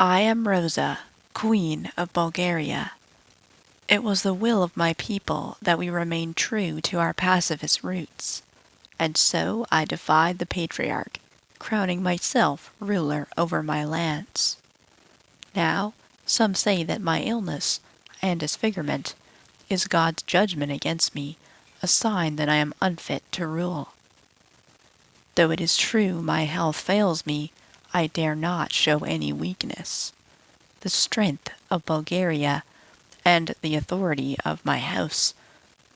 I am Rosa, Queen of Bulgaria. It was the will of my people that we remain true to our pacifist roots, and so I defied the patriarch, crowning myself ruler over my lands. Now, some say that my illness and disfigurement is God's judgment against me, a sign that I am unfit to rule. Though it is true my health fails me, I dare not show any weakness. The strength of Bulgaria and the authority of my house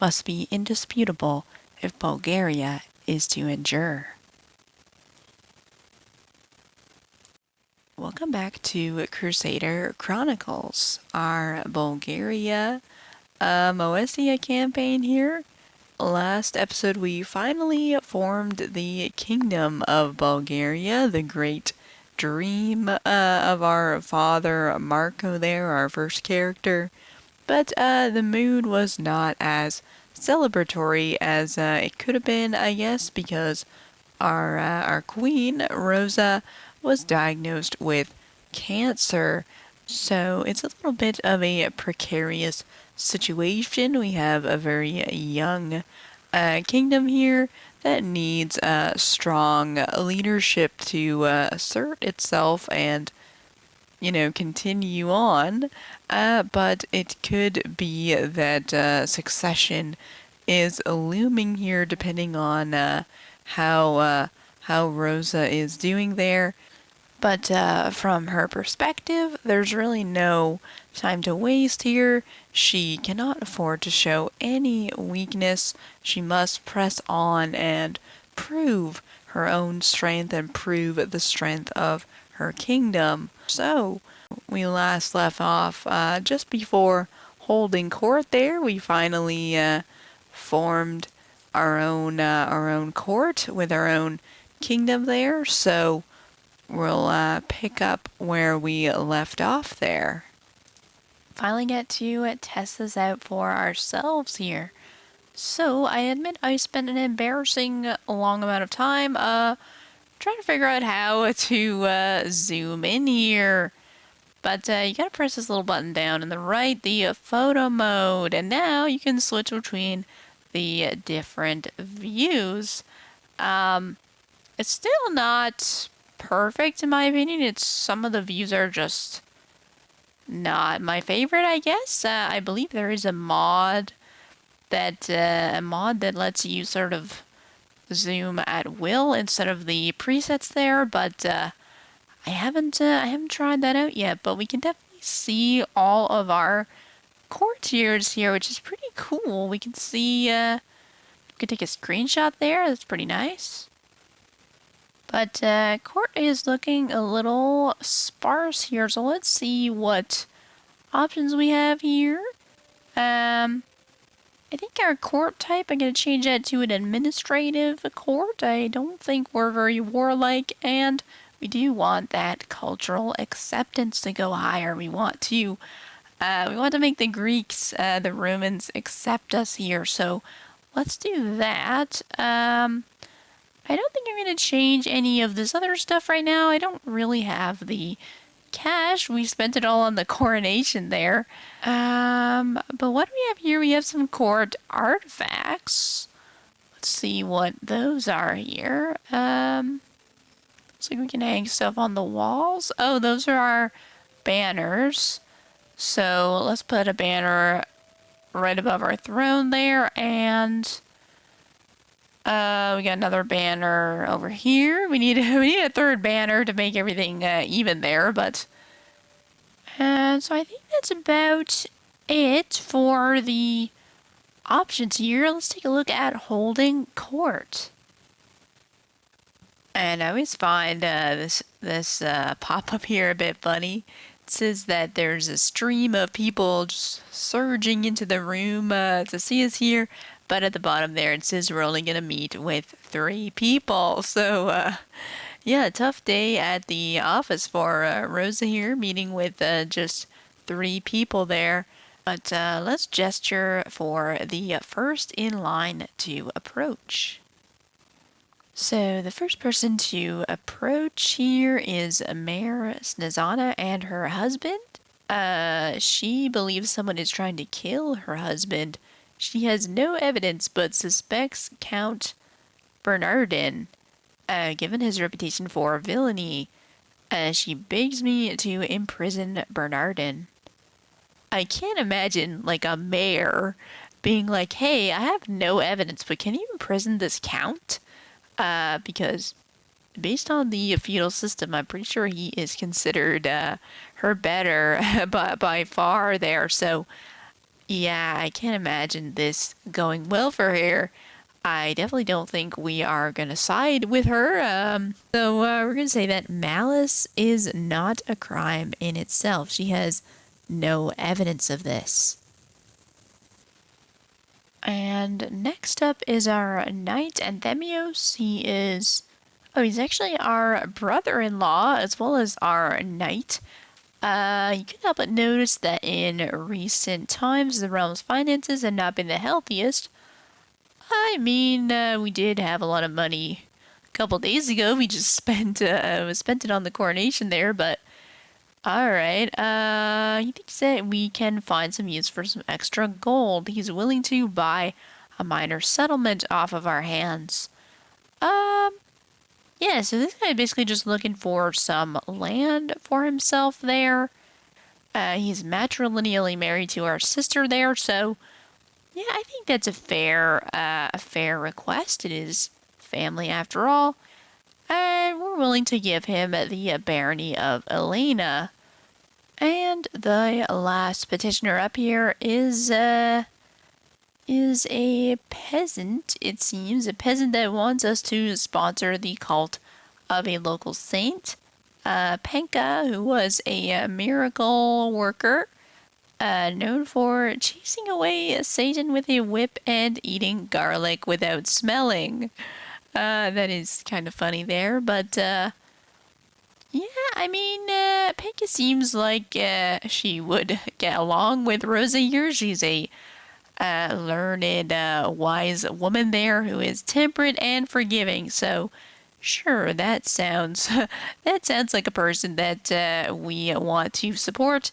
must be indisputable if Bulgaria is to endure. Welcome back to Crusader Chronicles, our Bulgaria Moesia campaign here. Last episode we finally formed the Kingdom of Bulgaria, the great dream of our father Marco there, our first character. But the mood was not as celebratory as it could have been, I guess, because our queen, Rosa, was diagnosed with cancer. So it's a little bit of a precarious situation. We have a very young kingdom here that needs strong leadership to assert itself and, continue on. But it could be that succession is looming here, depending on how Rosa is doing there. But from her perspective, there's really no time to waste here. She cannot afford to show any weakness. She must press on and prove her own strength and prove the strength of her kingdom. So, we last left off just before holding court there. We finally formed our own court with our own kingdom there. So, we'll pick up where we left off there. Finally get to test this out for ourselves here. So, I admit I spent an embarrassing long amount of time trying to figure out how to zoom in here. But you gotta press this little button down on the right, the photo mode, and now you can switch between the different views. It's still not perfect in my opinion. Some of the views are just not my favorite, I guess. I believe there is a mod that lets you sort of zoom at will instead of the presets there, but I haven't tried that out yet. But we can definitely see all of our courtiers here, which is pretty cool. We can see we can take a screenshot there. That's pretty nice. But court is looking a little sparse here, so let's see what options we have here. I think our court type, I'm going to change that to an administrative court. I don't think we're very warlike, and we do want that cultural acceptance to go higher. We want to make the Greeks, the Romans accept us here, so let's do that. I don't think I'm going to change any of this other stuff right now. I don't really have the cash. We spent it all on the coronation there. But what do we have here? We have some court artifacts. Let's see what those are here. Looks like we can hang stuff on the walls. Oh, those are our banners. So let's put a banner right above our throne there, and we got another banner over here. We need a third banner to make everything even there, but so I think that's about it for the options here. Let's take a look at holding court. And I always find this pop-up here a bit funny. It says that there's a stream of people just surging into the room to see us here. But at the bottom there, it says we're only going to meet with 3 people. So, yeah, tough day at the office for Rosa here, meeting with just 3 people there. But let's gesture for the first in line to approach. So the first person to approach here is Mare Snezana and her husband. She believes someone is trying to kill her husband. She has no evidence but suspects Count Bernardin. Given his reputation for villainy, she begs me to imprison Bernardin. I can't imagine, like, a mayor being like, hey, I have no evidence, but can you imprison this count? Because based on the feudal system, I'm pretty sure he is considered her better by far there. So, yeah, I can't imagine this going well for her. I definitely don't think we are going to side with her. So we're going to say that malice is not a crime in itself. She has no evidence of this. And next up is our knight Anthemios. He's actually our brother-in-law as well as our knight. You can't help but notice that in recent times the realm's finances have not been the healthiest. I mean, we did have a lot of money a couple days ago. We just spent it on the coronation there, but alright. He thinks that we can find some use for some extra gold. He's willing to buy a minor settlement off of our hands. Yeah, so this guy basically just looking for some land for himself there. He's matrilineally married to our sister there, so yeah, I think that's a fair request. It is family after all. And we're willing to give him the barony of Elena. And the last petitioner up here is a peasant, it seems. A peasant that wants us to sponsor the cult of a local saint. Penka, who was a miracle worker. Known for chasing away Satan with a whip and eating garlic without smelling. That is kind of funny there, but yeah, I mean, Penka seems like she would get along with Rosa here. She's a learned, wise woman there who is temperate and forgiving. So, sure, that sounds like a person that we want to support.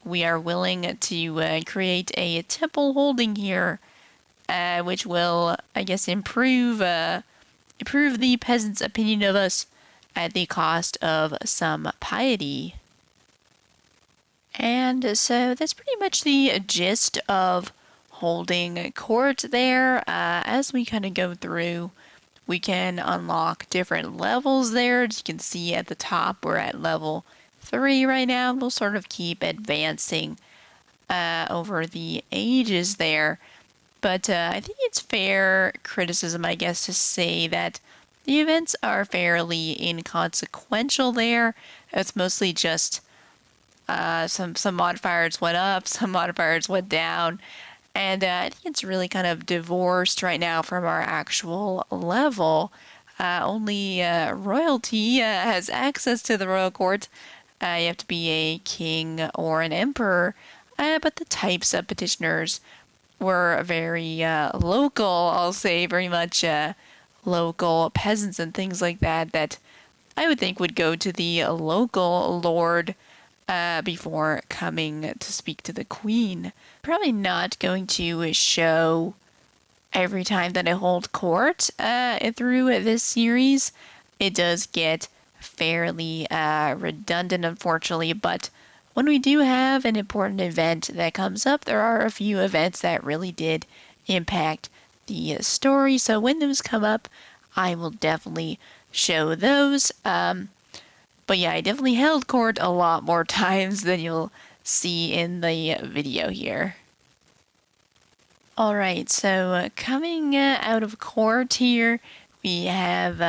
We are willing to create a temple holding here, which will, I guess, improve the peasants' opinion of us at the cost of some piety. And so that's pretty much the gist of holding court there. As we kind of go through, we can unlock different levels there. As you can see at the top, we're at level 3 right now. We'll sort of keep advancing over the ages there. But I think it's fair criticism, I guess, to say that the events are fairly inconsequential there. It's mostly just some modifiers went up, some modifiers went down. And I think it's really kind of divorced right now from our actual level. Only royalty has access to the royal court. You have to be a king or an emperor. But the types of petitioners were very local, I'll say, very much local peasants and things like that I would think would go to the local lord before coming to speak to the queen. Probably not going to show every time that I hold court through this series. It does get fairly redundant, unfortunately, but when we do have an important event that comes up, there are a few events that really did impact the story. So when those come up, I will definitely show those. But yeah, I definitely held court a lot more times than you'll see in the video here. Alright, so coming out of court here, we have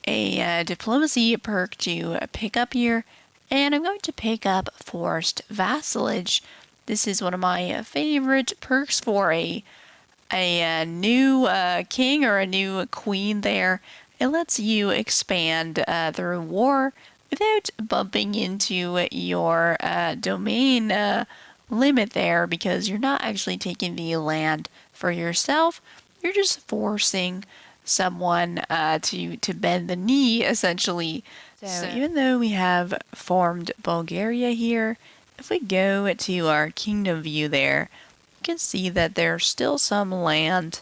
a diplomacy perk to pick up here. And I'm going to pick up Forced Vassalage. This is one of my favorite perks for a new king or a new queen there. It lets you expand through war without bumping into your domain limit there, because you're not actually taking the land for yourself. You're just forcing someone to bend the knee, essentially. So even though we have formed Bulgaria here, if we go to our kingdom view there, you can see that there's still some land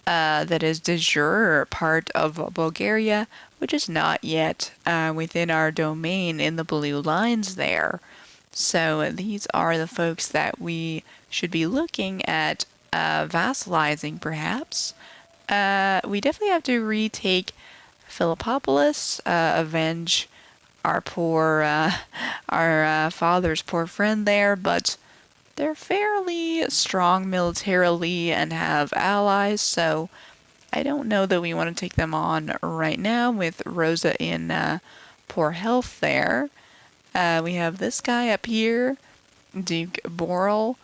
that is de jure part of Bulgaria, which is not yet within our domain in the blue lines there. So these are the folks that we should be looking at vassalizing, perhaps. We definitely have to retake Philippopolis, avenge our father's poor friend there, but they're fairly strong militarily and have allies, so I don't know that we want to take them on right now with Rosa in poor health there. We have this guy up here, Duke Boral.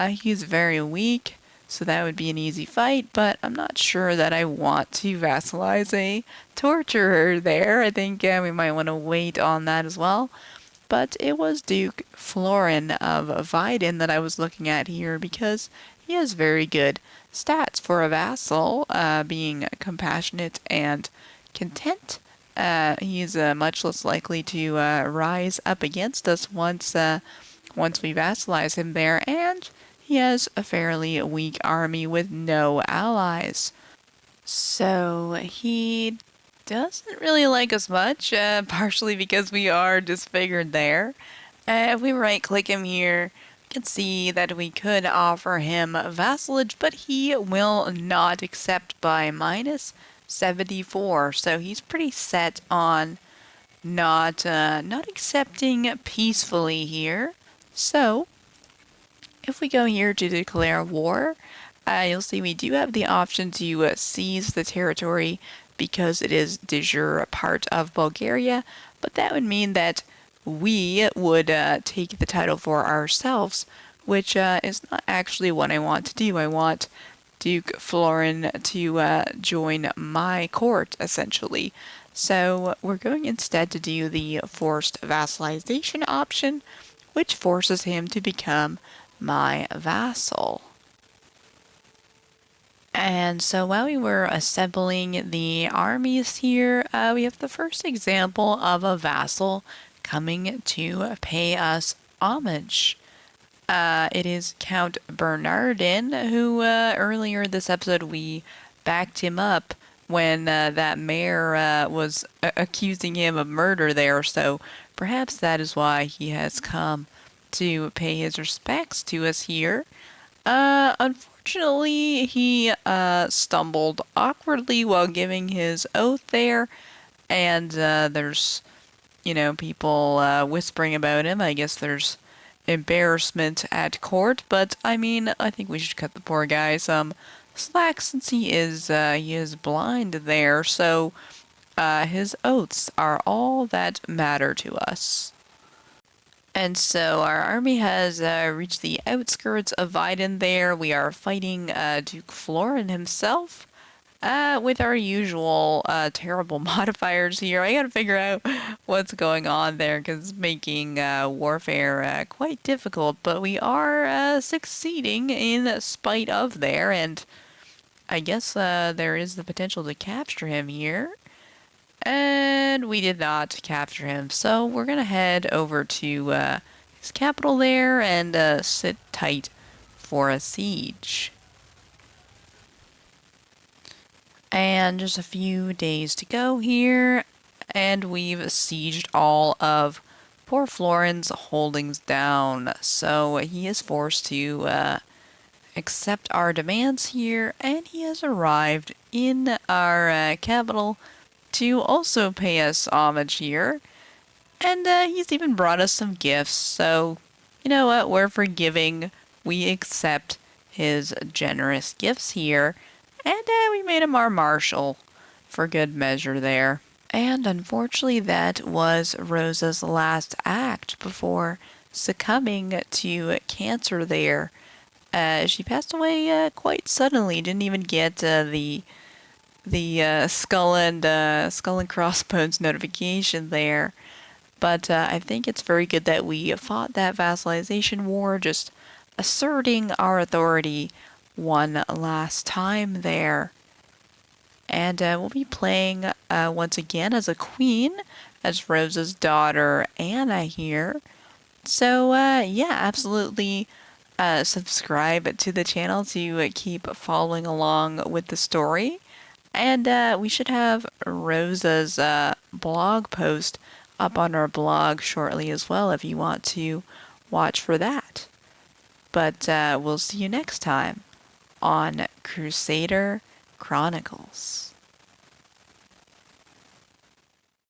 He's very weak, so that would be an easy fight, but I'm not sure that I want to vassalize a torturer there. I think we might want to wait on that as well. But it was Duke Florin of Vidin that I was looking at here because he has very good stats for a vassal, being compassionate and content. He's much less likely to rise up against us once we vassalize him there, and he has a fairly weak army with no allies. So he doesn't really like us much, partially because we are disfigured there. If we right-click him here, we can see that we could offer him vassalage, but he will not accept by minus 74. So he's pretty set on not accepting peacefully here. So if we go here to declare war, you'll see we do have the option to seize the territory because it is de jure part of Bulgaria, but that would mean that we would take the title for ourselves, which is not actually what I want to do. I want Duke Florin to join my court, essentially. So we're going instead to do the forced vassalization option, which forces him to become my vassal. And so while we were assembling the armies here, we have the first example of a vassal coming to pay us homage. It is Count Bernardin, who earlier this episode we backed him up when that mayor was accusing him of murder there, so perhaps that is why he has come to pay his respects to us here. Unfortunately, he stumbled awkwardly while giving his oath there, and there's, people whispering about him. I guess there's embarrassment at court, but I mean, I think we should cut the poor guy some slack since he is blind there, so his oaths are all that matter to us. And so our army has reached the outskirts of Vidin there. We are fighting Duke Florin himself with our usual terrible modifiers here. I gotta figure out what's going on there because it's making warfare quite difficult. But we are succeeding in spite of there, and I guess there is the potential to capture him here. And we did not capture him, so we're going to head over to his capital there and sit tight for a siege. And just a few days to go here, and we've sieged all of poor Florin's holdings down, so he is forced to accept our demands here, and he has arrived in our capital to also pay us homage here, and he's even brought us some gifts, so you know what, we're forgiving. We accept his generous gifts here, and we made him our marshal for good measure there. And unfortunately that was Rosa's last act before succumbing to cancer there. She passed away quite suddenly, didn't even get the skull and crossbones notification there. But I think it's very good that we fought that vassalization war, just asserting our authority one last time there. And we'll be playing once again as a queen, as Rosa's daughter Anna here. So yeah, absolutely subscribe to the channel to keep following along with the story. And we should have Rosa's blog post up on our blog shortly as well if you want to watch for that. But we'll see you next time on Crusader Chronicles.